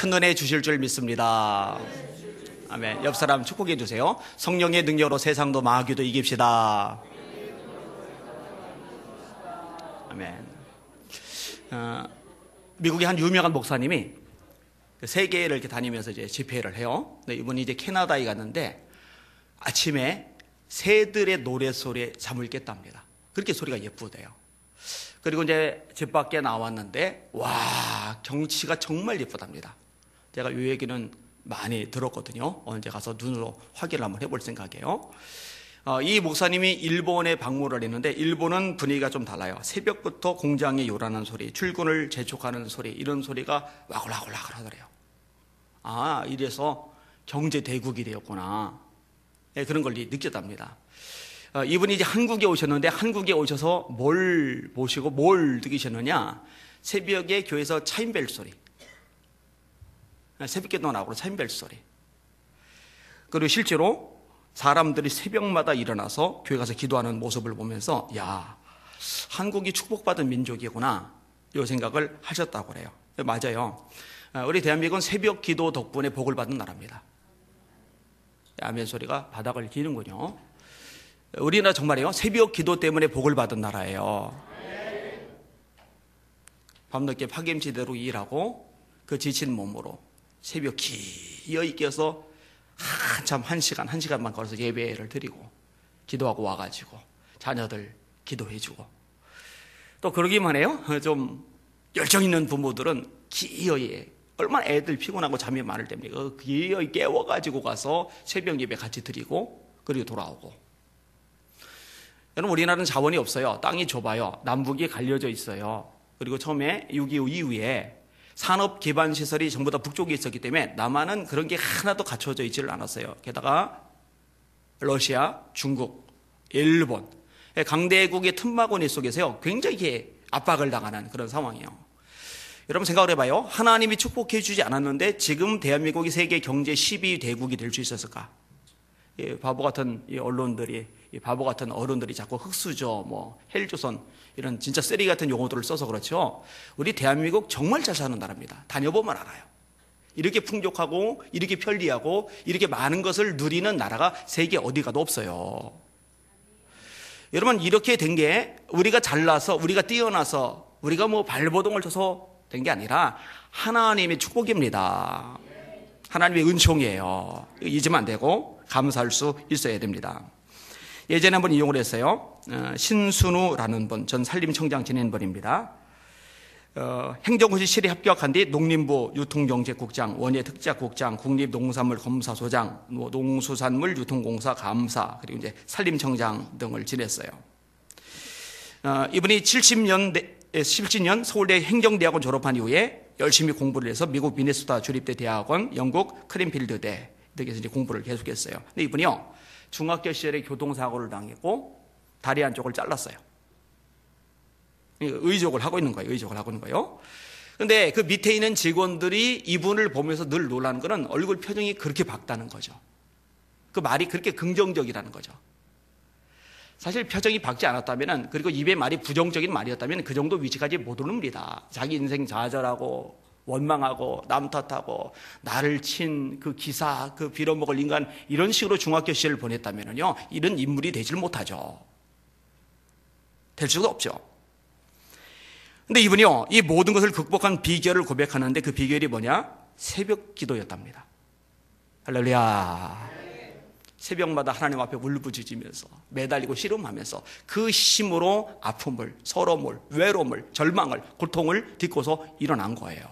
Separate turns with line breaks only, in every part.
큰 은혜 주실 줄 믿습니다. 아멘. 옆 사람 축복해 주세요. 성령의 능력으로 세상도 마귀도 이깁시다. 아멘. 미국의 한 유명한 목사님이 세계를 이렇게 다니면서 이제 집회를 해요. 근데 이분이 이제 캐나다에 갔는데 아침에 새들의 노랫소리에 잠을 깼답니다. 그렇게 소리가 예쁘대요. 그리고 이제 집 밖에 나왔는데 와, 경치가 정말 예쁘답니다. 제가 이 얘기는 많이 들었거든요. 언제 가서 눈으로 확인을 한번 해볼 생각이에요. 이 목사님이 일본에 방문을 했는데 일본은 분위기가 좀 달라요. 새벽부터 공장이 요란한 소리, 출근을 재촉하는 소리, 이런 소리가 와글와글와글 하더래요. 아, 이래서 경제 대국이 되었구나. 네, 그런 걸 느꼈답니다. 이분이 이제 한국에 오셨는데 한국에 오셔서 뭘 보시고 뭘 느끼셨느냐? 새벽에 교회에서 차인벨 소리, 새벽기도 나오고 차인벨 소리. 그리고 실제로 사람들이 새벽마다 일어나서 교회 가서 기도하는 모습을 보면서 야, 한국이 축복받은 민족이구나, 이 생각을 하셨다고 그래요. 맞아요. 우리 대한민국은 새벽 기도 덕분에 복을 받는 나라입니다. 아멘 소리가 바닥을 기는군요. 우리나라 정말이요, 새벽 기도 때문에 복을 받은 나라예요. 밤늦게 파김치대로 일하고 그 지친 몸으로 새벽 기어이 깨서 한참 1시간만 걸어서 예배를 드리고 기도하고 와가지고 자녀들 기도해주고, 또 그러기만 해요. 좀 열정 있는 부모들은 기어이, 얼마나 애들 피곤하고 잠이 많을 때입니까? 기어이 깨워가지고 가서 새벽 예배 같이 드리고 그리고 돌아오고. 여러분, 우리나라는 자원이 없어요. 땅이 좁아요. 남북이 갈려져 있어요. 그리고 처음에 6.25 이후에 산업 기반 시설이 전부 다 북쪽에 있었기 때문에 남한은 그런 게 하나도 갖춰져 있지를 않았어요. 게다가 러시아, 중국, 일본, 강대국의 틈바구니 속에서요 굉장히 압박을 당하는 그런 상황이에요. 여러분 생각을 해봐요. 하나님이 축복해 주지 않았는데 지금 대한민국이 세계 경제 12위 대국이 될 수 있었을까? 바보 같은 언론들이, 바보 같은 어른들이 자꾸 흑수저, 헬조선, 이런 진짜 쓰레기 같은 용어들을 써서 그렇죠. 우리 대한민국 정말 잘 사는 나라입니다. 다녀보면 알아요. 이렇게 풍족하고 이렇게 편리하고 이렇게 많은 것을 누리는 나라가 세계 어디 가도 없어요. 여러분, 이렇게 된 게 우리가 잘나서, 우리가 뛰어나서, 우리가 발버둥을 쳐서 된 게 아니라 하나님의 축복입니다. 하나님의 은총이에요. 잊으면 안 되고 감사할 수 있어야 됩니다. 예전에 한번 이용을 했어요. 신순우라는 분, 전 산림청장 지낸 분입니다. 행정고시 실에 합격한 뒤 농림부 유통경제국장, 원예특작국장, 국립농산물검사소장, 농수산물 유통공사 감사, 그리고 이제 산림청장 등을 지냈어요. 이분이 70년 서울대 행정대학원 졸업한 이후에 열심히 공부를 해서 미국 미네소타 주립대 대학원, 영국 크린필드대 등에서 이제 공부를 계속했어요. 근데 이분이요, 중학교 시절에 교통사고를 당했고 다리 한쪽을 잘랐어요. 의족을 하고 있는 거예요. 의족을 하고 있는 거예요. 근데 그 밑에 있는 직원들이 이분을 보면서 늘 놀라는 거는 얼굴 표정이 그렇게 밝다는 거죠. 그 말이 그렇게 긍정적이라는 거죠. 사실 표정이 밝지 않았다면, 그리고 입에 말이 부정적인 말이었다면 그 정도 위치까지 못 오릅니다. 자기 인생 좌절하고 원망하고 남 탓하고 나를 친 그 기사, 그 빌어먹을 인간, 이런 식으로 중학교 시절을 보냈다면요, 이런 인물이 되질 못하죠. 될 수도 없죠. 근데 이분이요, 이 모든 것을 극복한 비결을 고백하는데 그 비결이 뭐냐? 새벽 기도였답니다. 할렐루야. 새벽마다 하나님 앞에 울부짖으면서 매달리고 씨름하면서 그 힘으로 아픔을, 서러움을, 외로움을, 절망을, 고통을 딛고서 일어난 거예요.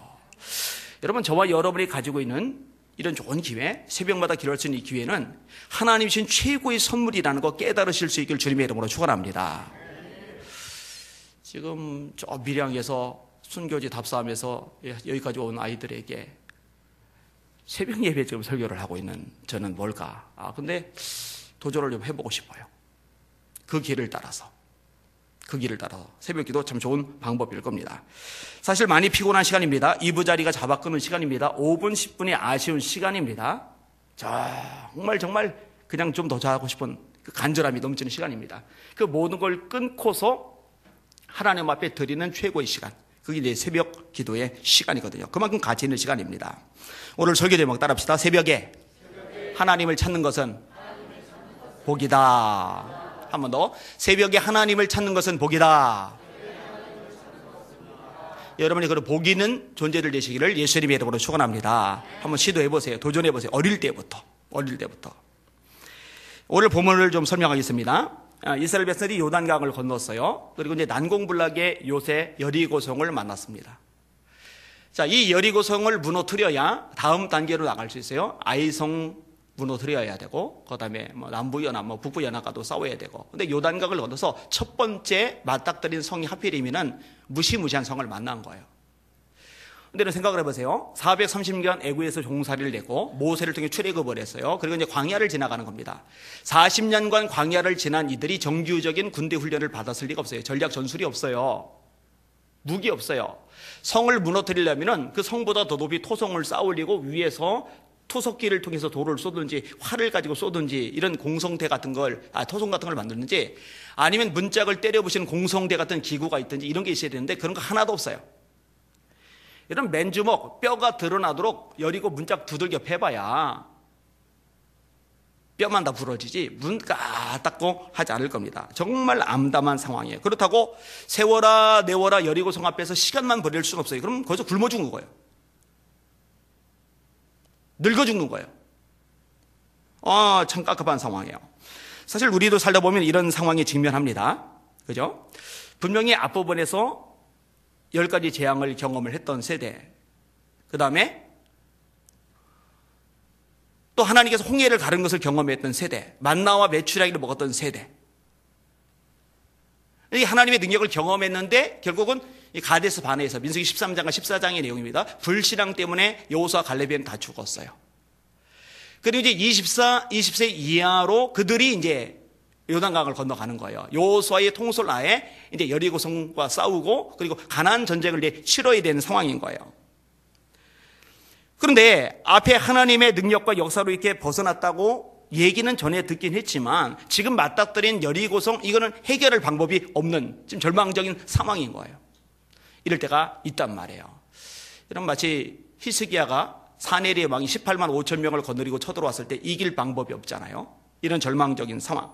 여러분, 저와 여러분이 가지고 있는 이런 좋은 기회, 새벽마다 기도할 수 있는 이 기회는 하나님 주신 최고의 선물이라는 거 깨달으실 수 있길 주님의 이름으로 축원합니다. 지금 저 밀양에서 순교지 답사하면서 여기까지 온 아이들에게 새벽 예배 지금 설교를 하고 있는 저는 뭘까? 근데 도전을 좀 해보고 싶어요. 그 길을 따라서 새벽 기도 참 좋은 방법일 겁니다. 사실 많이 피곤한 시간입니다. 이부자리가 잡아 끄는 시간입니다. 5분 10분이 아쉬운 시간입니다. 정말 그냥 좀 더 자고 싶은 그 간절함이 넘치는 시간입니다. 그 모든 걸 끊고서 하나님 앞에 드리는 최고의 시간, 그게 이제 새벽 기도의 시간이거든요. 그만큼 가치 있는 시간입니다. 오늘 설교 제목 따라합시다. 새벽에 하나님을 찾는 것은 복이다. 한 번 더. 새벽에 하나님을 찾는 것은 복이다. 여러분이 그런 복 있는 존재들 되시기를 예수님의 이름으로 축원합니다. 한번 시도해보세요. 도전해보세요. 어릴 때부터. 오늘 본문을 좀 설명하겠습니다. 이스라엘 백성들이 요단강을 건넜어요. 그리고 이제 난공불락의 요새 여리고성을 만났습니다. 자, 이 여리고성을 무너뜨려야 다음 단계로 나갈 수 있어요. 아이성 무너뜨려야 되고, 그 다음에 남부연합, 북부연합과도 싸워야 되고. 근데 요단강을 건너서 첫 번째 맞닥뜨린 성이 하필이면은 무시무시한 성을 만난 거예요. 근데 생각을 해보세요. 430년 애굽에서 종살이를 내고 모세를 통해 출애굽을 했어요. 그리고 이제 광야를 지나가는 겁니다. 40년간 광야를 지난 이들이 정규적인 군대 훈련을 받았을 리가 없어요. 전략 전술이 없어요. 무기 없어요. 성을 무너뜨리려면은 그 성보다 더 높이 토성을 쌓으려고 위에서 투석기를 통해서 돌을 쏘든지 활을 가지고 쏘든지 이런 공성대 같은 걸, 토성 같은 걸 만드는지 아니면 문짝을 때려부시는 공성대 같은 기구가 있든지 이런 게 있어야 되는데 그런 거 하나도 없어요. 이런 맨주먹, 뼈가 드러나도록 여리고 문짝 두들겨 패봐야 뼈만 다 부러지지 문 까딱고 하지 않을 겁니다. 정말 암담한 상황이에요. 그렇다고 세워라 내워라 여리고 성 앞에서 시간만 버릴 수는 없어요. 그럼 거기서 굶어 죽는 거예요. 늙어 죽는 거예요. 참 깝깝한 상황이에요. 사실 우리도 살다 보면 이런 상황에 직면합니다. 그죠? 분명히 앞부분에서 10가지 재앙을 경험을 했던 세대, 그 다음에 또 하나님께서 홍해를 가른 것을 경험했던 세대, 만나와 메추라기를 먹었던 세대, 이 하나님의 능력을 경험했는데 결국은 이 가데스 바네에서 민수기 13장과 14장의 내용입니다. 불신앙 때문에 여호수아 갈렙은 다 죽었어요. 그리고 이제 20세 이하로 그들이 이제 요단강을 건너가는 거예요. 여호수아의 통솔 하에 이제 여리고성과 싸우고 그리고 가나안 전쟁을 이제 치러야 되는 상황인 거예요. 그런데 앞에 하나님의 능력과 역사로 이렇게 벗어났다고 얘기는 전에 듣긴 했지만 지금 맞닥뜨린 여리고성 이거는 해결할 방법이 없는 지금 절망적인 상황인 거예요. 이럴 때가 있단 말이에요. 이런 마치 히스기야가 사내리의 왕이 18만 5천 명을 거느리고 쳐들어왔을 때 이길 방법이 없잖아요. 이런 절망적인 상황.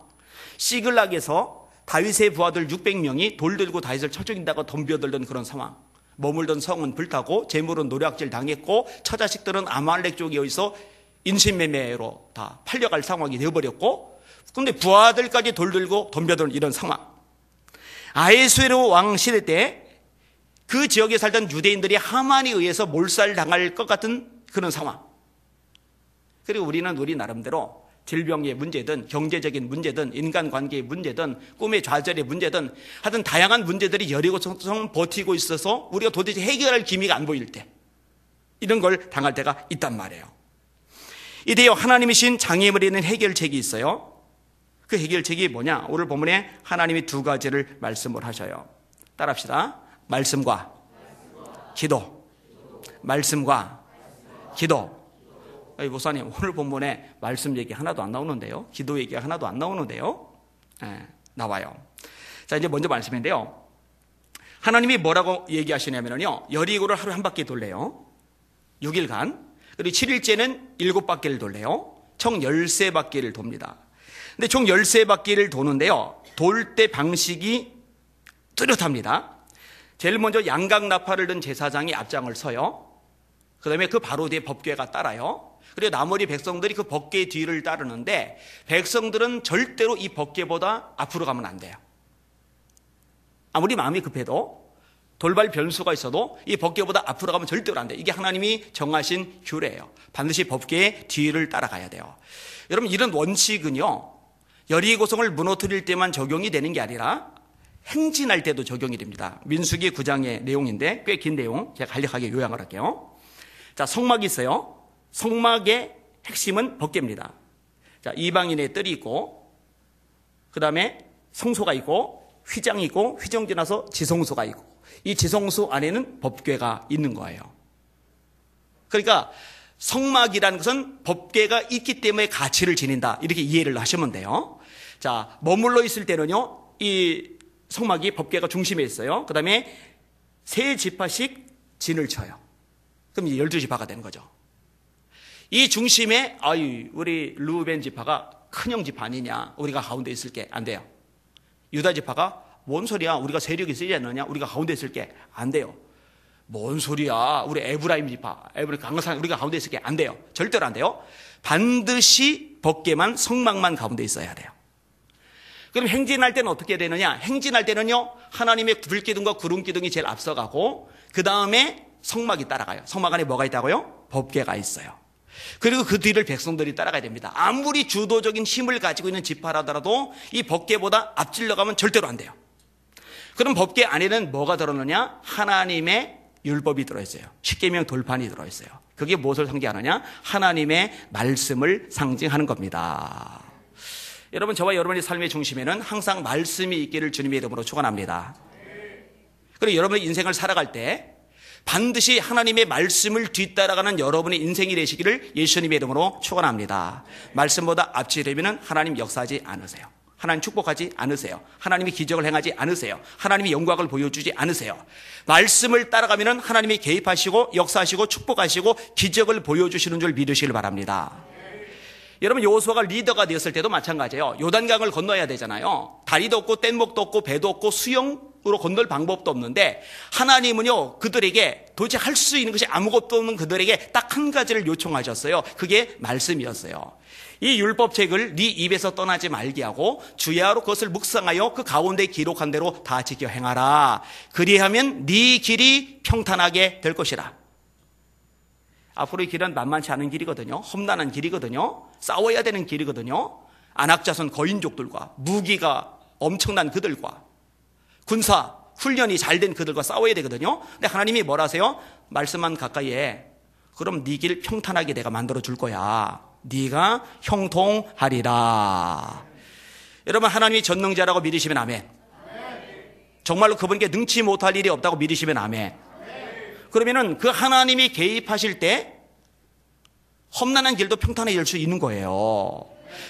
시글락에서 다윗의 부하들 600명이 돌 들고 다윗을 쳐 죽인다고 덤벼들던 그런 상황. 머물던 성은 불타고 재물은 노략질 당했고 처자식들은 아말렉 쪽에 있어 인신매매로 다 팔려갈 상황이 되어버렸고, 그런데 부하들까지 돌 들고 덤벼드는 이런 상황. 아하수에로 왕 시대 때 그 지역에 살던 유대인들이 하만에 의해서 몰살당할 것 같은 그런 상황. 그리고 우리는 우리 나름대로 질병의 문제든 경제적인 문제든 인간관계의 문제든 꿈의 좌절의 문제든 하여튼 다양한 문제들이 여리고성 버티고 있어서 우리가 도대체 해결할 기미가 안 보일 때 이런 걸 당할 때가 있단 말이에요. 이때요 하나님이신 장애물에 있는 해결책이 있어요. 그 해결책이 뭐냐? 오늘 본문에 하나님이 2가지를 말씀을 하셔요. 따라합시다. 말씀과 기도. 말씀과 기도. 목사님 오늘 본문에 말씀 얘기 하나도 안 나오는데요. 기도 얘기 하나도 안 나오는데요. 나와요. 자, 이제 먼저 말씀인데요. 하나님이 뭐라고 얘기하시냐면요. 여리고를 하루에 한 바퀴 돌래요. 6일간. 그리고 7일째는 7바퀴를 돌래요. 총 13바퀴를 돕니다. 근데 총 13바퀴를 도는데요. 돌 때 방식이 뚜렷합니다. 제일 먼저 양각나팔을 든 제사장이 앞장을 서요. 그 다음에 그 바로 뒤에 법궤가 따라요. 그리고 나머지 백성들이 그 법궤 뒤를 따르는데 백성들은 절대로 이 법궤보다 앞으로 가면 안 돼요. 아무리 마음이 급해도 돌발 변수가 있어도 이 법궤보다 앞으로 가면 절대로 안 돼요. 이게 하나님이 정하신 규례예요. 반드시 법궤의 뒤를 따라가야 돼요. 여러분 이런 원칙은요. 여리고성을 무너뜨릴 때만 적용이 되는 게 아니라 행진할 때도 적용이 됩니다. 민수기 9장의 내용인데 꽤 긴 내용 제가 간략하게 요약을 할게요. 자, 성막이 있어요. 성막의 핵심은 법궤입니다. 자, 이방인의 뜰이 있고 그 다음에 성소가 있고 휘장이 있고 휘장 지나서 지성소가 있고 이 지성소 안에는 법궤가 있는 거예요. 그러니까 성막이라는 것은 법궤가 있기 때문에 가치를 지닌다 이렇게 이해를 하시면 돼요. 자, 머물러 있을 때는요 이 성막이 법궤가 중심에 있어요. 그 다음에 세 지파씩 진을 쳐요. 그럼 이제 12지파가 되는 거죠. 이 중심에 우리 르우벤 지파가 큰형 지파 아니냐, 우리가 가운데 있을게. 안 돼요. 유다 지파가 뭔 소리야, 우리가 세력이 세지 않느냐, 우리가 가운데 있을게. 안 돼요. 뭔 소리야, 우리 에브라임 지파, 에브라임 강사상 우리가 가운데 있을게. 안 돼요. 절대로 안 돼요. 반드시 법궤만, 성막만 가운데 있어야 돼요. 그럼 행진할 때는 어떻게 되느냐? 행진할 때는요, 하나님의 불기둥과 구름기둥이 제일 앞서가고 그 다음에 성막이 따라가요. 성막 안에 뭐가 있다고요? 법궤가 있어요. 그리고 그 뒤를 백성들이 따라가야 됩니다. 아무리 주도적인 힘을 가지고 있는 지파라더라도 이 법궤보다 앞질러 가면 절대로 안 돼요. 그럼 법궤 안에는 뭐가 들어있느냐? 하나님의 율법이 들어있어요. 십계명 돌판이 들어있어요. 그게 무엇을 상징하느냐? 하나님의 말씀을 상징하는 겁니다. 여러분, 저와 여러분의 삶의 중심에는 항상 말씀이 있기를 주님의 이름으로 축원합니다. 그리고 여러분의 인생을 살아갈 때 반드시 하나님의 말씀을 뒤따라가는 여러분의 인생이 되시기를 예수님의 이름으로 축원합니다. 말씀보다 앞지르면 하나님 역사하지 않으세요. 하나님 축복하지 않으세요. 하나님이 기적을 행하지 않으세요. 하나님이 영광을 보여주지 않으세요. 말씀을 따라가면 하나님이 개입하시고 역사하시고 축복하시고 기적을 보여주시는 줄 믿으시길 바랍니다. 여러분, 여호수아가 리더가 되었을 때도 마찬가지예요. 요단강을 건너야 되잖아요. 다리도 없고 뗏목도 없고 배도 없고 수영으로 건널 방법도 없는데 하나님은요, 그들에게 도대체 할 수 있는 것이 아무것도 없는 그들에게 딱 한 가지를 요청하셨어요. 그게 말씀이었어요. 이 율법책을 네 입에서 떠나지 말게 하고 주야로 그것을 묵상하여 그 가운데 기록한 대로 다 지켜 행하라. 그리하면 네 길이 평탄하게 될 것이라. 앞으로의 길은 만만치 않은 길이거든요. 험난한 길이거든요. 싸워야 되는 길이거든요. 안악자손 거인족들과 무기가 엄청난 그들과 군사 훈련이 잘 된 그들과 싸워야 되거든요. 근데 하나님이 뭐라 하세요? 말씀만 가까이 해. 그럼 네 길 평탄하게 내가 만들어 줄 거야. 네가 형통하리라. 여러분, 하나님이 전능자라고 믿으시면 아멘. 정말로 그분께 능치 못할 일이 없다고 믿으시면 아멘. 그러면은 그 하나님이 개입하실 때 험난한 길도 평탄해질 수 있는 거예요.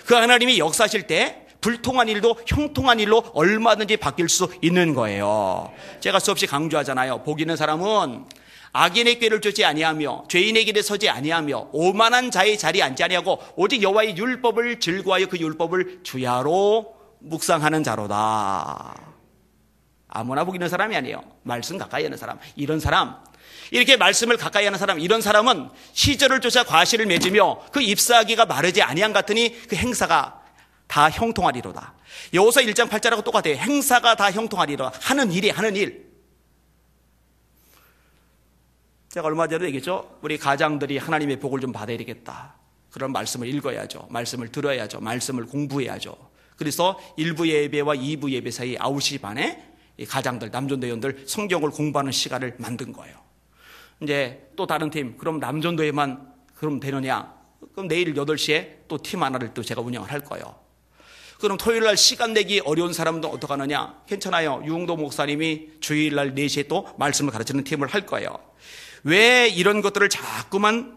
그 하나님이 역사하실 때 불통한 일도 형통한 일로 얼마든지 바뀔 수 있는 거예요. 제가 수없이 강조하잖아요. 복 있는 사람은 악인의 꾀를 쫓지 아니하며 죄인의 길에 서지 아니하며 오만한 자의 자리에 앉지 아니하고 오직 여호와의 율법을 즐거워하여 그 율법을 주야로 묵상하는 자로다. 아무나 복 있는 사람이 아니에요. 말씀 가까이 하는 사람. 이런 사람, 이렇게 말씀을 가까이 하는 사람, 이런 사람은 시절을 쫓아 과실을 맺으며 그 잎사귀가 마르지 아니한 같으니 그 행사가 다 형통하리로다. 여호수아 1장 8절하고 똑같아요. 행사가 다 형통하리로다. 하는 일이 하는 일. 제가 얼마 전에 얘기했죠. 우리 가장들이 하나님의 복을 좀 받아야 되겠다. 그런 말씀을 읽어야죠. 말씀을 들어야죠. 말씀을 공부해야죠. 그래서 1부 예배와 2부 예배 사이 9시 반에 이 가장들, 남전도원들 성경을 공부하는 시간을 만든 거예요. 이제 또 다른 팀, 그럼 남전도에만 그럼 되느냐? 그럼 내일 8시에 또 팀 하나를 또 제가 운영을 할 거예요. 그럼 토요일 날 시간 내기 어려운 사람도 어떻게 하느냐? 괜찮아요. 유흥도 목사님이 주일 날 4시에 또 말씀을 가르치는 팀을 할 거예요. 왜 이런 것들을 자꾸만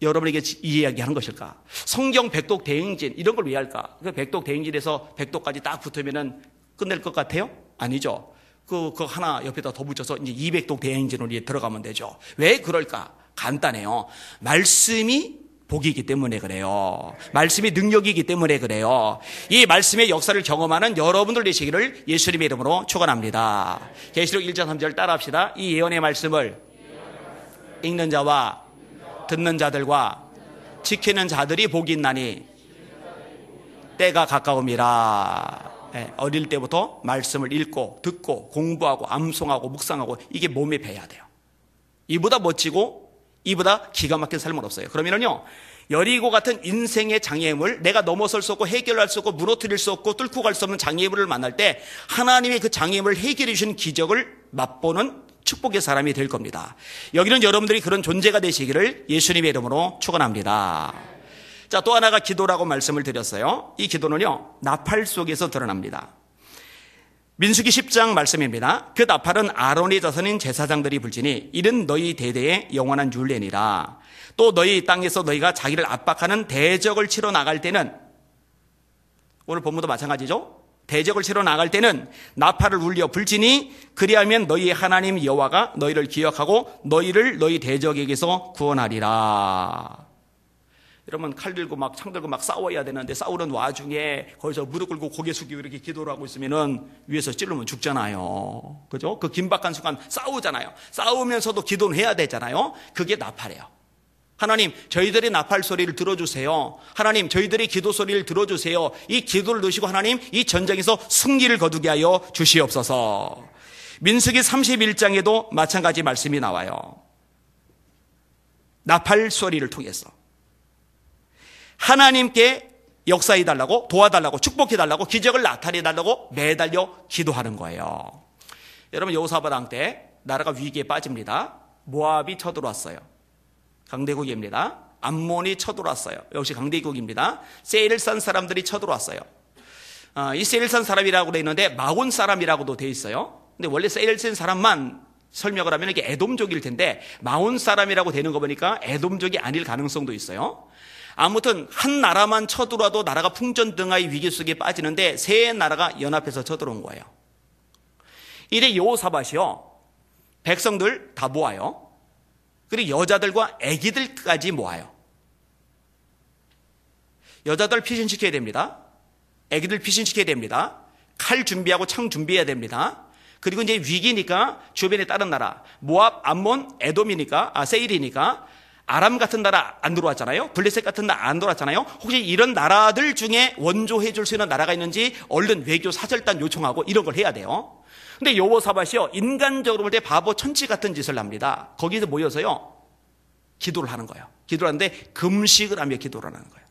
여러분에게 이야기하는 것일까? 성경 백독 대행진 이런 걸 왜 할까? 그 백독 대행진에서 백독까지 딱 붙으면은 끝낼 것 같아요? 아니죠. 그 하나 옆에다 더 붙여서 이제 200독 대행진으로 들어가면 되죠. 왜 그럴까? 간단해요. 말씀이 복이기 때문에 그래요. 말씀이 능력이기 때문에 그래요. 이 말씀의 역사를 경험하는 여러분들 되시기를 예수님의 이름으로 축원합니다. 계시록 1장 3절 따라합시다. 이 예언의 말씀을 읽는 자와 듣는 자들과 지키는 자들이 복이 있나니 때가 가까움이라. 어릴 때부터 말씀을 읽고 듣고 공부하고 암송하고 묵상하고 이게 몸에 배야 돼요. 이보다 멋지고 이보다 기가 막힌 삶은 없어요. 그러면은요, 여리고 같은 인생의 장애물, 내가 넘어설 수 없고 해결할 수 없고 무너뜨릴 수 없고 뚫고 갈 수 없는 장애물을 만날 때 하나님의 그 장애물을 해결해 주신 기적을 맛보는 축복의 사람이 될 겁니다. 여기는 여러분들이 그런 존재가 되시기를 예수님의 이름으로 축원합니다. 자, 또 하나가 기도라고 말씀을 드렸어요. 이 기도는요, 나팔 속에서 드러납니다. 민수기 10장 말씀입니다. 그 나팔은 아론의 자손인 제사장들이 불지니 이는 너희 대대의 영원한 율례니라. 또 너희 땅에서 너희가 자기를 압박하는 대적을 치러 나갈 때는, 오늘 본문도 마찬가지죠. 대적을 치러 나갈 때는 나팔을 울려 불지니 그리하면 너희의 하나님 여호와가 너희를 기억하고 너희를 너희 대적에게서 구원하리라. 여러분, 칼 들고 막 창 들고 막 싸워야 되는데 싸우는 와중에 거기서 무릎 꿇고 고개 숙이고 이렇게 기도를 하고 있으면은 위에서 찌르면 죽잖아요. 그죠? 그 긴박한 순간 싸우잖아요. 싸우면서도 기도는 해야 되잖아요. 그게 나팔이에요. 하나님, 저희들의 나팔 소리를 들어주세요. 하나님, 저희들의 기도 소리를 들어주세요. 이 기도를 넣으시고 하나님, 이 전쟁에서 승리를 거두게 하여 주시옵소서. 민수기 31장에도 마찬가지 말씀이 나와요. 나팔 소리를 통해서 하나님께 역사해달라고, 도와달라고, 축복해달라고, 기적을 나타내달라고 매달려 기도하는 거예요. 여러분, 여호사밧 왕 때 나라가 위기에 빠집니다. 모압이 쳐들어왔어요. 강대국입니다. 암몬이 쳐들어왔어요. 역시 강대국입니다. 세일산 사람들이 쳐들어왔어요. 이 세일산 사람이라고 되어 있는데 마온 사람이라고도 되어 있어요. 근데 원래 세일산 사람만 설명을 하면 이게 에돔족일 텐데 마온 사람이라고 되는 거 보니까 에돔족이 아닐 가능성도 있어요. 아무튼 한 나라만 쳐들어와도 나라가 풍전등화의 위기 속에 빠지는데 세 나라가 연합해서 쳐들어온 거예요. 이래 여호사밧이요, 백성들 다 모아요. 그리고 여자들과 아기들까지 모아요. 여자들 피신시켜야 됩니다. 아기들 피신시켜야 됩니다. 칼 준비하고 창 준비해야 됩니다. 그리고 이제 위기니까 주변에 다른 나라, 모압, 암몬, 에돔이니까, 세일이니까 아람 같은 나라 안 들어왔잖아요. 블레셋 같은 나라 안 들어왔잖아요. 혹시 이런 나라들 중에 원조해 줄 수 있는 나라가 있는지 얼른 외교 사절단 요청하고 이런 걸 해야 돼요. 근데 여호사밧이요, 인간적으로 볼 때 바보 천치 같은 짓을 합니다. 거기서 모여서요 기도를 하는 거예요. 기도를 하는데 금식을 하며 기도를 하는 거예요.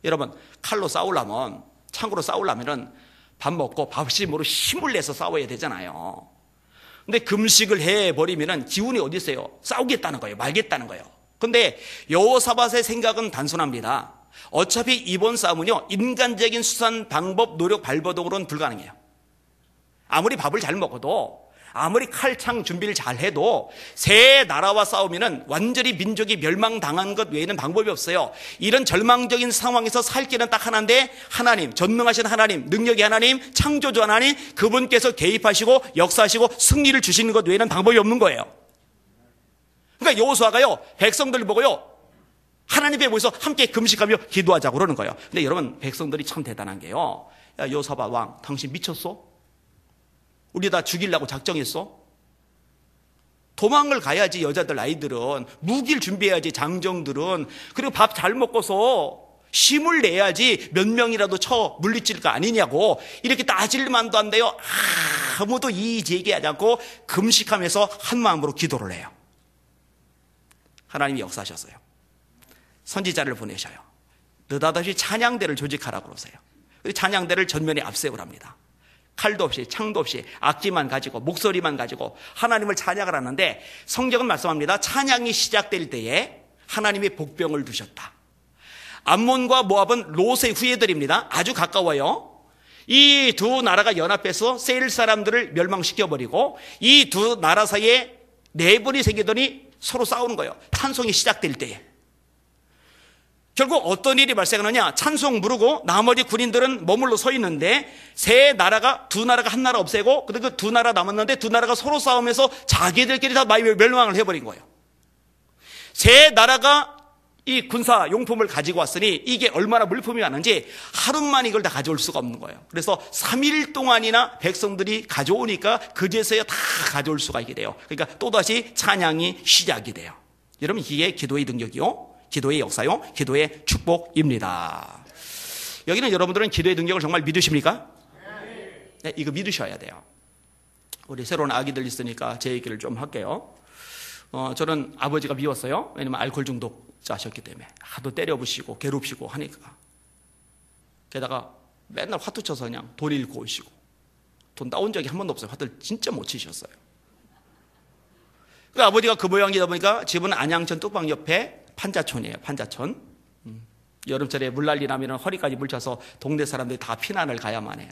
여러분, 칼로 싸우려면, 창으로 싸우려면은 밥 먹고 밥심으로 힘을 내서 싸워야 되잖아요. 근데 금식을 해버리면은 기운이 어디 있어요? 싸우겠다는 거예요. 말겠다는 거예요. 근데 여호사밧의 생각은 단순합니다. 어차피 이번 싸움은요, 인간적인 수단, 방법, 노력, 발버둥으로는 불가능해요. 아무리 밥을 잘 먹어도, 아무리 칼창 준비를 잘 해도 세 나라와 싸우면은 완전히 민족이 멸망당한 것 외에는 방법이 없어요. 이런 절망적인 상황에서 살 길은 딱 하나인데, 하나님, 전능하신 하나님, 능력의 하나님, 창조주 하나님, 그분께서 개입하시고 역사하시고 승리를 주시는 것 외에는 방법이 없는 거예요. 그러니까 여호수아가요, 백성들을 보고요, 하나님께 모여서 함께 금식하며 기도하자고 그러는 거예요. 근데 여러분, 백성들이 참 대단한 게요, 야, 여호사밧 왕, 당신 미쳤어? 우리 다 죽이려고 작정했어? 도망을 가야지. 여자들, 아이들은 무기를 준비해야지. 장정들은. 그리고 밥 잘 먹고서 힘을 내야지 몇 명이라도 쳐 물리칠 거 아니냐고. 이렇게 따질만도 안 돼요. 아무도 이의 제기하지 않고 금식하면서 한 마음으로 기도를 해요. 하나님이 역사하셨어요. 선지자를 보내셔요. 느닷없이 찬양대를 조직하라고 그러세요. 찬양대를 전면에 앞세우랍니다. 칼도 없이, 창도 없이, 악기만 가지고, 목소리만 가지고 하나님을 찬양을 하는데, 성경은 말씀합니다. 찬양이 시작될 때에 하나님이 복병을 두셨다. 암몬과 모압은 롯의 후예들입니다. 아주 가까워요. 이 두 나라가 연합해서 세일 사람들을 멸망시켜버리고, 이 두 나라 사이에 내분이 생기더니 서로 싸우는 거예요. 찬송이 시작될 때에. 결국 어떤 일이 발생하느냐, 찬송 부르고 나머지 군인들은 머물러 서 있는데, 세 나라가, 두 나라가 한 나라 없애고, 그리고 두 나라 남았는데 두 나라가 서로 싸우면서 자기들끼리 다 멸망을 해버린 거예요. 세 나라가 이 군사 용품을 가지고 왔으니 이게 얼마나 물품이 많은지 하루만 이걸 다 가져올 수가 없는 거예요. 그래서 3일 동안이나 백성들이 가져오니까 그제서야 다 가져올 수가 있게 돼요. 그러니까 또다시 찬양이 시작이 돼요. 여러분, 이게 기도의 능력이요, 기도의 역사요, 기도의 축복입니다. 여기는 여러분들은 기도의 능력을 정말 믿으십니까? 네, 이거 믿으셔야 돼요. 우리 새로운 아기들 있으니까 제 얘기를 좀 할게요. 저는 아버지가 미웠어요. 왜냐면 알코올 중독자셨기 때문에 하도 때려부시고 괴롭히고 하니까. 게다가 맨날 화투 쳐서 그냥 돈 잃고 오시고, 돈 따온 적이 한 번도 없어요. 화투를 진짜 못 치셨어요. 그 아버지가 그 모양이다 보니까 집은 안양천 뚝방 옆에 판자촌이에요. 판자촌. 여름철에 물난리 나면 허리까지 물차서 동네 사람들이 다 피난을 가야만 해요.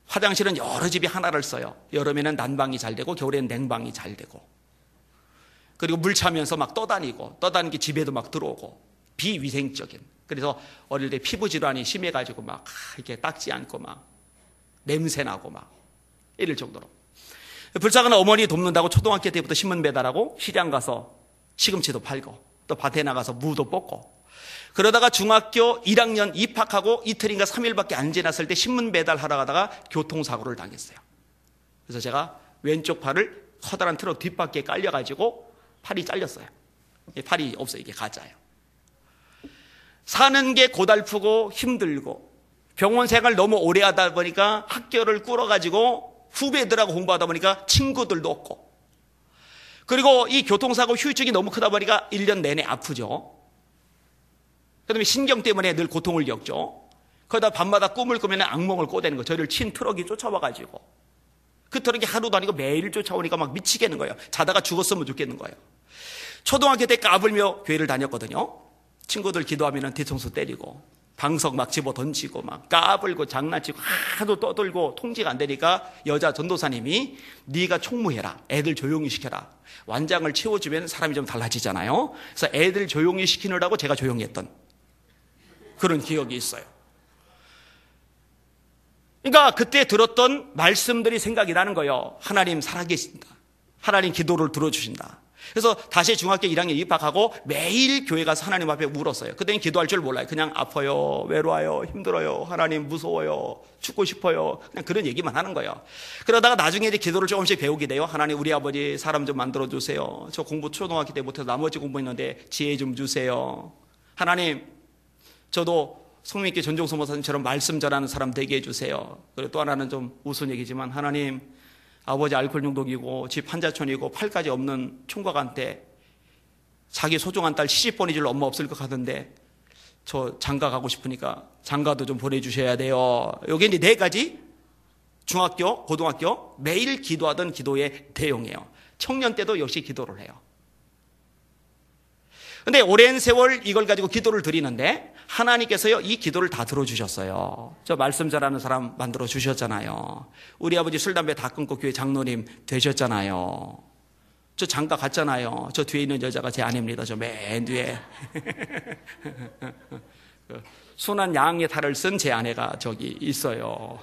화장실은 여러 집이 하나를 써요. 여름에는 난방이 잘 되고 겨울에는 냉방이 잘 되고. 그리고 물 차면서 막 떠다니게 집에도 막 들어오고, 비위생적인. 그래서 어릴 때 피부 질환이 심해가지고 막 이렇게 닦지 않고 막 냄새 나고 막 이럴 정도로. 불쌍한 어머니 돕는다고 초등학교 때부터 신문 배달하고 시장 가서 시금치도 팔고 또 밭에 나가서 무도 뽑고, 그러다가 중학교 1학년 입학하고 이틀인가 3일밖에 안 지났을 때 신문 배달하러 가다가 교통사고를 당했어요. 그래서 제가 왼쪽 팔을 커다란 트럭 뒷바퀴에 깔려가지고 팔이 잘렸어요. 팔이 없어요. 이게 가짜예요. 사는 게 고달프고 힘들고 병원 생활 너무 오래 하다 보니까 학교를 꾸려가지고 후배들하고 공부하다 보니까 친구들도 없고, 그리고 이 교통사고 후유증이 너무 크다 보니까 1년 내내 아프죠. 그 다음에 신경 때문에 늘 고통을 겪죠. 그러다 밤마다 꿈을 꾸면 악몽을 꿔대는 거예요. 저를 친 트럭이 쫓아와가지고, 그 트럭이 하루도 아니고 매일 쫓아오니까 막 미치겠는 거예요. 자다가 죽었으면 좋겠는 거예요. 초등학교 때 까불며 교회를 다녔거든요. 친구들 기도하면 뒤통수 때리고 방석 막 집어 던지고 막 까불고 장난치고 하도 떠들고 통제가 안 되니까 여자 전도사님이 네가 총무해라, 애들 조용히 시켜라. 완장을 채워주면 사람이 좀 달라지잖아요. 그래서 애들 조용히 시키느라고 제가 조용히 했던 그런 기억이 있어요. 그러니까 그때 들었던 말씀들이 생각이 나는 거예요. 하나님 살아계신다. 하나님 기도를 들어주신다. 그래서 다시 중학교 1학년 입학하고 매일 교회 가서 하나님 앞에 울었어요. 그때는 기도할 줄 몰라요. 그냥 아파요, 외로워요, 힘들어요, 하나님 무서워요, 죽고 싶어요, 그냥 그런 얘기만 하는 거예요. 그러다가 나중에 이제 기도를 조금씩 배우게 돼요. 하나님, 우리 아버지 사람 좀 만들어 주세요. 저 공부 초등학교 때 못해서 나머지 공부했는데 지혜 좀 주세요. 하나님, 저도 성민께 전종수 목사님처럼 말씀 전하는 사람 되게 해주세요. 그리고 또 하나는 좀 우스운 얘기지만, 하나님, 아버지 알코올 중독이고 집 한자촌이고 팔까지 없는 총각한테 자기 소중한 딸 시집 보내줄 엄마 없을 것 같은데 저 장가 가고 싶으니까 장가도 좀 보내주셔야 돼요. 여기 이제 4가지 중학교, 고등학교 매일 기도하던 기도의 내용이에요. 청년 때도 역시 기도를 해요. 근데 오랜 세월 이걸 가지고 기도를 드리는데 하나님께서요, 이 기도를 다 들어주셨어요. 저 말씀 잘하는 사람 만들어 주셨잖아요. 우리 아버지 술, 담배 다 끊고 교회 장로님 되셨잖아요. 저 장가 갔잖아요. 저 뒤에 있는 여자가 제 아내입니다. 저 맨 뒤에. 순한 양의 탈을 쓴 제 아내가 저기 있어요.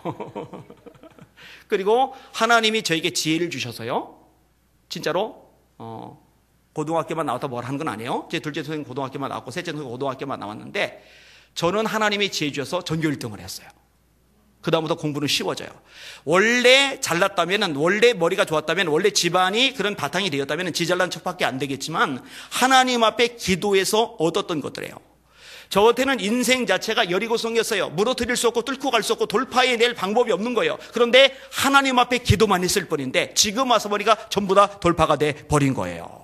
그리고 하나님이 저에게 지혜를 주셔서요, 진짜로 고등학교만 나왔다 뭘 한 건 아니에요. 제 둘째 선생님 고등학교만 나왔고 셋째 선생님 고등학교만 나왔는데 저는 하나님이 지혜 주셔서 전교 1등을 했어요. 그 다음부터 공부는 쉬워져요. 원래 잘났다면, 원래 머리가 좋았다면, 원래 집안이 그런 바탕이 되었다면 지 잘난 척밖에 안 되겠지만 하나님 앞에 기도해서 얻었던 것들이에요. 저한테는 인생 자체가 여리고성이었어요. 무너뜨릴 수 없고 뚫고 갈 수 없고 돌파해낼 방법이 없는 거예요. 그런데 하나님 앞에 기도만 했을 뿐인데 지금 와서 보니까 전부 다 돌파가 돼 버린 거예요.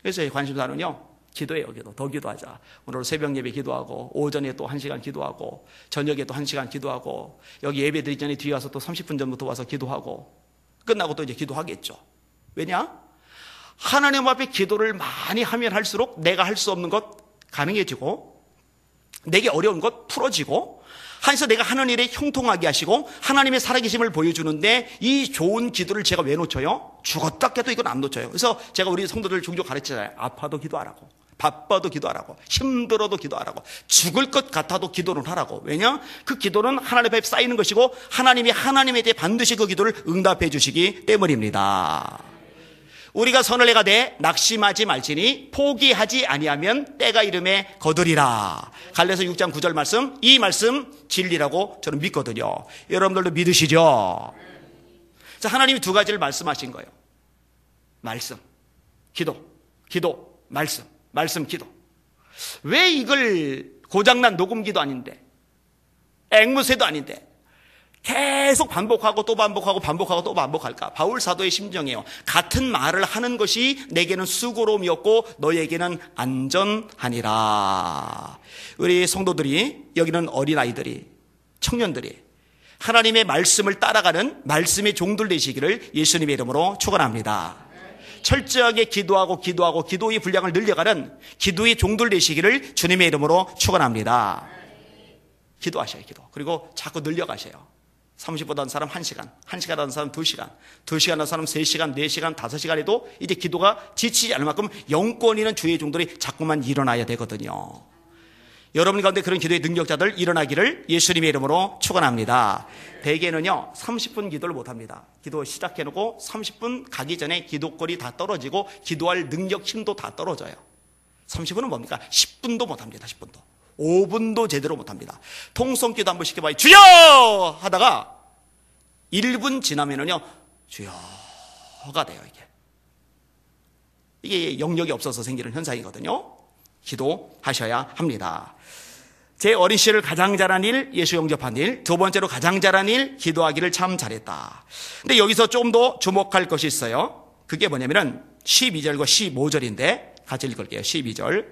그래서 관심사는요, 기도예요. 기도. 더 기도하자. 오늘 새벽 예배 기도하고 오전에 또 1시간 기도하고 저녁에 또 1시간 기도하고 여기 예배 드리기 전에 뒤에 와서 또 30분 전부터 와서 기도하고 끝나고 또 이제 기도하겠죠. 왜냐? 하나님 앞에 기도를 많이 하면 할수록 내가 할 수 없는 것 가능해지고 내게 어려운 것 풀어지고 하면서 내가 하는 일에 형통하게 하시고 하나님의 살아계심을 보여주는데 이 좋은 기도를 제가 왜 놓쳐요? 죽었다 깨도 이건 안 놓쳐요. 그래서 제가 우리 성도들 종종 가르치잖아요. 아파도 기도하라고, 바빠도 기도하라고, 힘들어도 기도하라고, 죽을 것 같아도 기도는 하라고. 왜냐? 그 기도는 하나님 앞에 쌓이는 것이고 하나님이 하나님에 대해 반드시 그 기도를 응답해 주시기 때문입니다. 우리가 선을 행하되 낙심하지 말지니 포기하지 아니하면 때가 이름에 거두리라. 갈라디아서 6장 9절 말씀, 이 말씀 진리라고 저는 믿거든요. 여러분들도 믿으시죠? 자, 하나님이 2가지를 말씀하신 거예요. 말씀, 기도, 기도, 말씀, 말씀, 기도. 왜 이걸 고장난 녹음기도 아닌데 앵무새도 아닌데 계속 반복하고 또 반복하고 반복하고 또 반복할까? 바울 사도의 심정이에요. 같은 말을 하는 것이 내게는 수고로움이었고 너에게는 안전하니라. 우리 성도들이, 여기는 어린아이들이, 청년들이 하나님의 말씀을 따라가는 말씀의 종들 되시기를 예수님의 이름으로 축원합니다. 철저하게 기도하고 기도하고 기도의 분량을 늘려가는 기도의 종들 되시기를 주님의 이름으로 축원합니다. 기도하셔요. 기도. 그리고 자꾸 늘려가셔요. 30분 하는 사람 1시간, 1시간 하는 사람 2시간, 2시간 하는 사람 3시간, 4시간, 5시간 해도 이제 기도가 지치지 않을 만큼 영권 있는 주의 종들이 자꾸만 일어나야 되거든요. 여러분 가운데 그런 기도의 능력자들 일어나기를 예수님의 이름으로 축원합니다. 대개는요 30분 기도를 못합니다. 기도 시작해놓고 30분 가기 전에 기도거리 다 떨어지고 기도할 능력 힘도 다 떨어져요. 30분은 뭡니까? 10분도 못합니다. 10분도 5분도 제대로 못합니다. 통성기도 한번 시켜봐요. 주여 하다가 1분 지나면은요 주여가 돼요. 이게 영역이 없어서 생기는 현상이거든요. 기도하셔야 합니다. 제 어린 시절 가장 잘한 일, 예수 영접한 일. 두 번째로 가장 잘한 일, 기도하기를 참 잘했다. 근데 여기서 좀 더 주목할 것이 있어요. 그게 뭐냐면은 12절과 15절인데 같이 읽을게요. 12절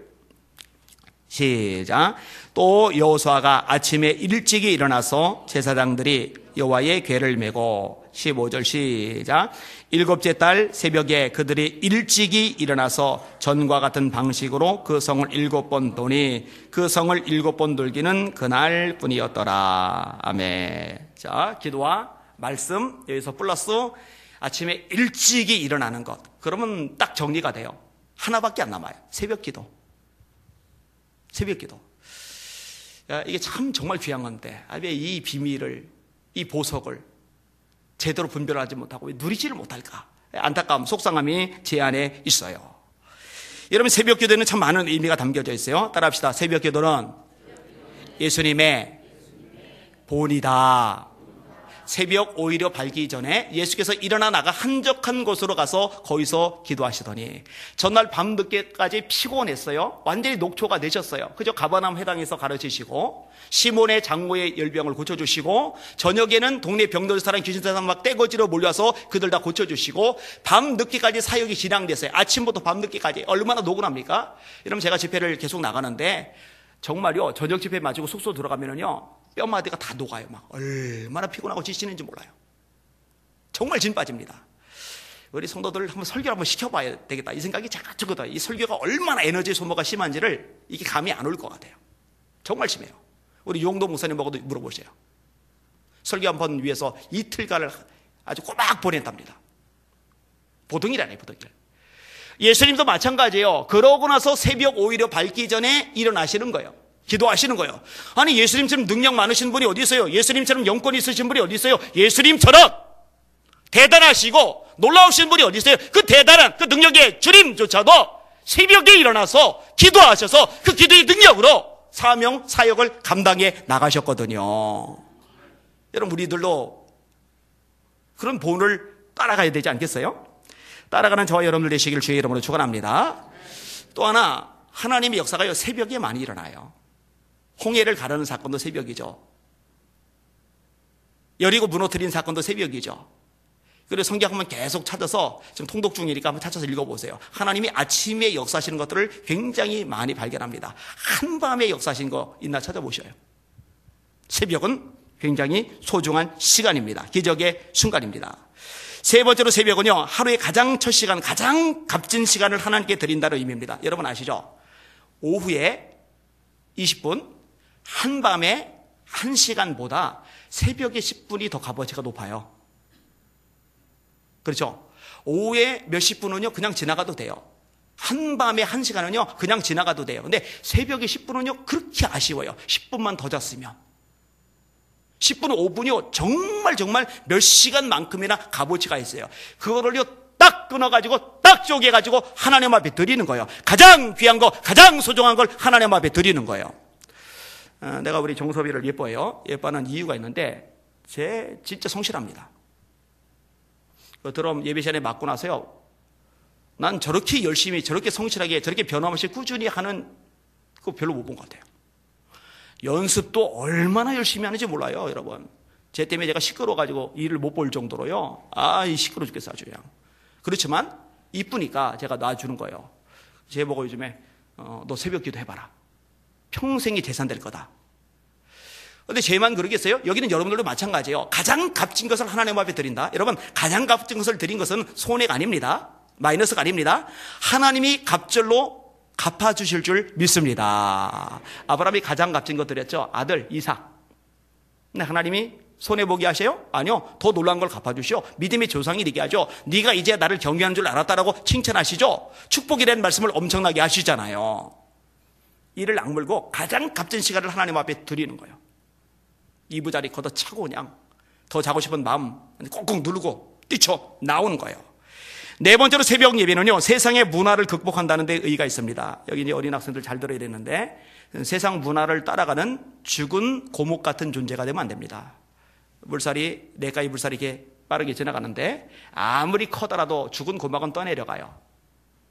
시작. 또 여호수아가 아침에 일찍이 일어나서 제사장들이 여호와의 궤를 메고 15절 시작. 일곱째 달 새벽에 그들이 일찍이 일어나서 전과 같은 방식으로 그 성을 7번 도니 그 성을 7번 돌기는 그날 뿐이었더라. 아멘. 자, 기도와 말씀 여기서 플러스 아침에 일찍이 일어나는 것. 그러면 딱 정리가 돼요. 하나밖에 안 남아요. 새벽 기도. 새벽 기도. 이게 참 정말 귀한 건데 왜 이 비밀을, 이 보석을 제대로 분별하지 못하고 왜 누리지를 못할까? 안타까움, 속상함이 제 안에 있어요. 여러분 새벽 기도에는 참 많은 의미가 담겨져 있어요. 따라합시다. 새벽 기도는 예수님의 본이다. 새벽 오히려 밝기 전에 예수께서 일어나 나가 한적한 곳으로 가서 거기서 기도하시더니 전날 밤늦게까지 피곤했어요. 완전히 녹초가 되셨어요. 그저 가버나움 회당에서 가르치시고 시몬의 장모의 열병을 고쳐주시고 저녁에는 동네 병들 사람 귀신 사람 막 떼거지로 몰려서 그들 다 고쳐주시고 밤늦게까지 사역이 진행됐어요. 아침부터 밤늦게까지 얼마나 노곤합니까? 여러분 제가 집회를 계속 나가는데 정말요 저녁 집회 마치고 숙소 들어가면은요 뼈마디가 다 녹아요. 막 얼마나 피곤하고 지치는지 몰라요. 정말 진 빠집니다. 우리 성도들 한번 설교를 한번 시켜봐야 되겠다 이 생각이 제가 들거든요. 이 설교가 얼마나 에너지 소모가 심한지를 이게 감이 안 올 것 같아요. 정말 심해요. 우리 유홍도 목사님 보고도 물어보세요. 설교 한 번 위해서 이틀간을 아주 꼬박 보냈답니다. 보통 일 아니에요. 보통 일. 예수님도 마찬가지예요. 그러고 나서 새벽 오히려 밝기 전에 일어나시는 거예요. 기도하시는 거예요. 아니 예수님처럼 능력 많으신 분이 어디 있어요? 예수님처럼 영권 있으신 분이 어디 있어요? 예수님처럼 대단하시고 놀라우신 분이 어디 있어요? 그 대단한 그 능력의 주님조차도 새벽에 일어나서 기도하셔서 그 기도의 능력으로 사명 사역을 감당해 나가셨거든요. 여러분 우리들도 그런 본을 따라가야 되지 않겠어요? 따라가는 저와 여러분들 되시기를 주의 이름으로 축원합니다. 또 하나 하나님의 역사가요 새벽에 많이 일어나요. 홍해를 가르는 사건도 새벽이죠. 여리고 무너뜨린 사건도 새벽이죠. 그래서 성경 한번 계속 찾아서 지금 통독 중이니까 한번 찾아서 읽어보세요. 하나님이 아침에 역사하시는 것들을 굉장히 많이 발견합니다. 한밤에 역사하신 거 있나 찾아보셔요. 새벽은 굉장히 소중한 시간입니다. 기적의 순간입니다. 세 번째로 새벽은요 하루의 가장 첫 시간, 가장 값진 시간을 하나님께 드린다는 의미입니다. 여러분 아시죠? 오후에 20분, 한밤에 1시간보다 새벽에 10분이 더 값어치가 높아요. 그렇죠? 오후에 몇십 분은요 그냥 지나가도 돼요. 한밤에 1시간은요 그냥 지나가도 돼요. 근데 새벽에 10분은요 그렇게 아쉬워요. 10분만 더 잤으면. 10분, 5분이요 정말 몇 시간만큼이나 값어치가 있어요. 그거를요 딱 끊어가지고 딱 쪼개가지고 하나님 앞에 드리는 거예요. 가장 귀한 거, 가장 소중한 걸 하나님 앞에 드리는 거예요. 내가 우리 정섭이를 예뻐해요. 예뻐하는 이유가 있는데 쟤 진짜 성실합니다. 그 드럼 예배 시간에 맡고 나서요 난 저렇게 열심히 저렇게 성실하게 저렇게 변함없이 꾸준히 하는 그거 별로 못 본 것 같아요. 연습도 얼마나 열심히 하는지 몰라요. 여러분 쟤 때문에 제가 시끄러워가지고 일을 못 볼 정도로요 이 시끄러워 죽겠어 아주 그냥. 그렇지만 이쁘니까 제가 놔주는 거예요. 쟤 보고 요즘에 너 새벽 기도 해봐라. 평생이 재산될 거다. 그런데 쟤만 그러겠어요? 여기는 여러분들도 마찬가지예요. 가장 값진 것을 하나님 앞에 드린다. 여러분 가장 값진 것을 드린 것은 손해가 아닙니다. 마이너스가 아닙니다. 하나님이 갑절로 갚아주실 줄 믿습니다. 아브라함이 가장 값진 것 드렸죠. 아들 이삭. 근데 하나님이 손해보게 하세요? 아니요. 더 놀라운 걸 갚아주시오. 믿음의 조상이 이렇게 하죠. 네가 이제 나를 경외하는 줄 알았다라고 칭찬하시죠. 축복이라는 말씀을 엄청나게 하시잖아요. 이를 악물고 가장 값진 시간을 하나님 앞에 드리는 거예요. 이부자리 걷어차고 그냥 더 자고 싶은 마음 꾹꾹 누르고 뛰쳐 나오는 거예요. 네 번째로 새벽 예배는요, 세상의 문화를 극복한다는 데 의의가 있습니다. 여기 이제 어린 학생들 잘 들어야 되는데, 세상 문화를 따라가는 죽은 고목 같은 존재가 되면 안 됩니다. 물살이, 내가의 물살이 이렇게 빠르게 지나가는데, 아무리 커더라도 죽은 고막은 떠내려가요.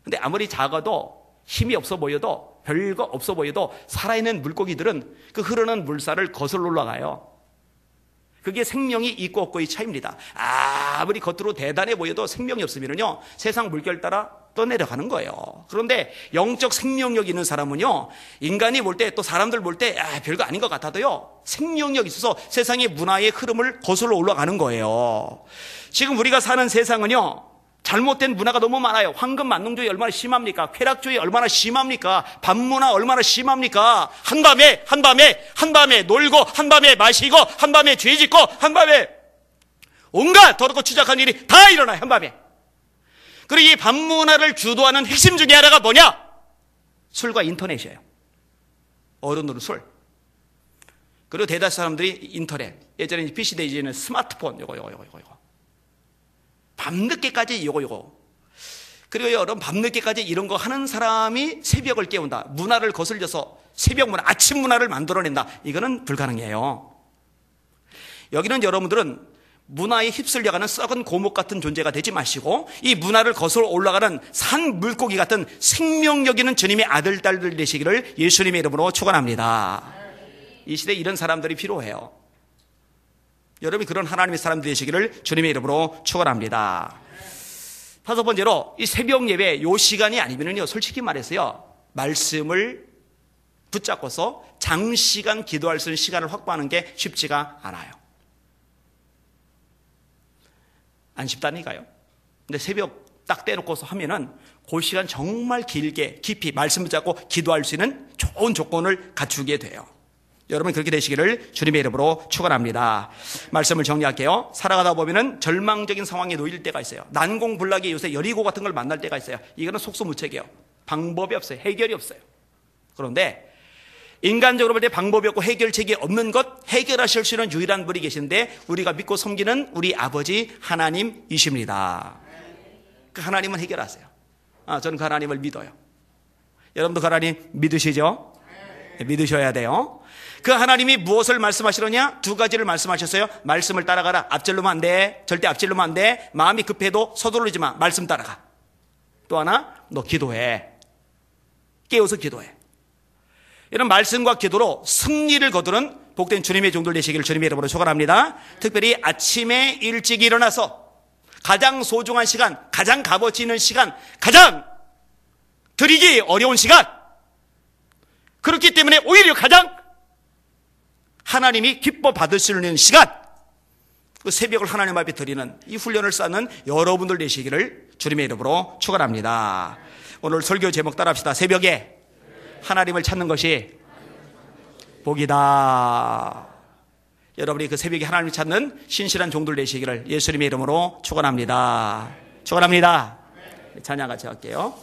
근데 아무리 작아도 힘이 없어 보여도, 별거 없어 보여도, 살아있는 물고기들은 그 흐르는 물살을 거슬러 올라가요. 그게 생명이 있고 없고의 차이입니다. 아무리 겉으로 대단해 보여도 생명이 없으면요, 세상 물결 따라 떠내려가는 거예요. 그런데 영적 생명력 있는 사람은요, 인간이 볼 때, 또 사람들 볼 때 별거 아닌 것 같아도요, 생명력 있어서 세상의 문화의 흐름을 거슬러 올라가는 거예요. 지금 우리가 사는 세상은요, 잘못된 문화가 너무 많아요. 황금 만능주의 얼마나 심합니까? 쾌락주의 얼마나 심합니까? 밤문화 얼마나 심합니까? 한밤에 놀고, 한밤에 마시고, 한밤에 죄 짓고, 한밤에 온갖 더럽고 추잡한 일이 다 일어나요. 한밤에. 그리고 이 밤문화를 주도하는 핵심 중에 하나가 뭐냐? 술과 인터넷이에요. 어른으로 술. 그리고 대다수 사람들이 인터넷. 예전에 PC대 이제는 스마트폰 요거. 밤늦게까지 요거. 그리고 여러분, 밤늦게까지 이런 거 하는 사람이 새벽을 깨운다. 문화를 거슬려서 새벽 문화, 아침 문화를 만들어낸다. 이거는 불가능해요. 여기는 여러분들은 문화에 휩쓸려가는 썩은 고목 같은 존재가 되지 마시고, 이 문화를 거슬러 올라가는 산 물고기 같은 생명력 있는 주님의 아들, 딸들 되시기를 예수님의 이름으로 축원합니다. 이 시대에 이런 사람들이 필요해요. 여러분이 그런 하나님의 사람들 되시기를 주님의 이름으로 축원합니다. 다섯 번째로, 이 새벽 예배 요 시간이 아니면요, 솔직히 말해서요, 말씀을 붙잡고서 장시간 기도할 수 있는 시간을 확보하는 게 쉽지가 않아요. 안 쉽다니까요. 근데 새벽 딱 떼놓고서 하면은 그 시간 정말 길게 깊이 말씀 붙잡고 기도할 수 있는 좋은 조건을 갖추게 돼요. 여러분 그렇게 되시기를 주님의 이름으로 축원합니다. 말씀을 정리할게요. 살아가다 보면은 절망적인 상황에 놓일 때가 있어요. 난공불락이 요새 여리고 같은 걸 만날 때가 있어요. 이거는 속수무책이에요. 방법이 없어요. 해결이 없어요. 그런데 인간적으로 볼 때 방법이 없고 해결책이 없는 것, 해결하실 수 있는 유일한 분이 계신데, 우리가 믿고 섬기는 우리 아버지 하나님이십니다. 그 하나님은 해결하세요. 저는 그 하나님을 믿어요. 여러분도 그 하나님 믿으시죠? 믿으셔야 돼요. 그 하나님이 무엇을 말씀하시느냐? 두 가지를 말씀하셨어요. 말씀을 따라가라. 앞질르면 안 돼. 절대 앞질르면 안 돼. 마음이 급해도 서두르지 마. 말씀 따라가. 또 하나, 너 기도해. 깨워서 기도해. 이런 말씀과 기도로 승리를 거두는 복된 주님의 종들 되시기를 주님의 이름으로 축원합니다. 특별히 아침에 일찍 일어나서 가장 소중한 시간, 가장 값어치 있는 시간, 가장 드리기 어려운 시간, 그렇기 때문에 오히려 가장 하나님이 기뻐 받으시는 시간, 그 새벽을 하나님 앞에 드리는 이 훈련을 쌓는 여러분들 되시기를 주님의 이름으로 축원합니다. 오늘 설교 제목 따라합시다. 새벽에 하나님을 찾는 것이 복이다. 여러분이 그 새벽에 하나님을 찾는 신실한 종들 되시기를 예수님의 이름으로 축원합니다. 축원합니다. 찬양 같이 할게요.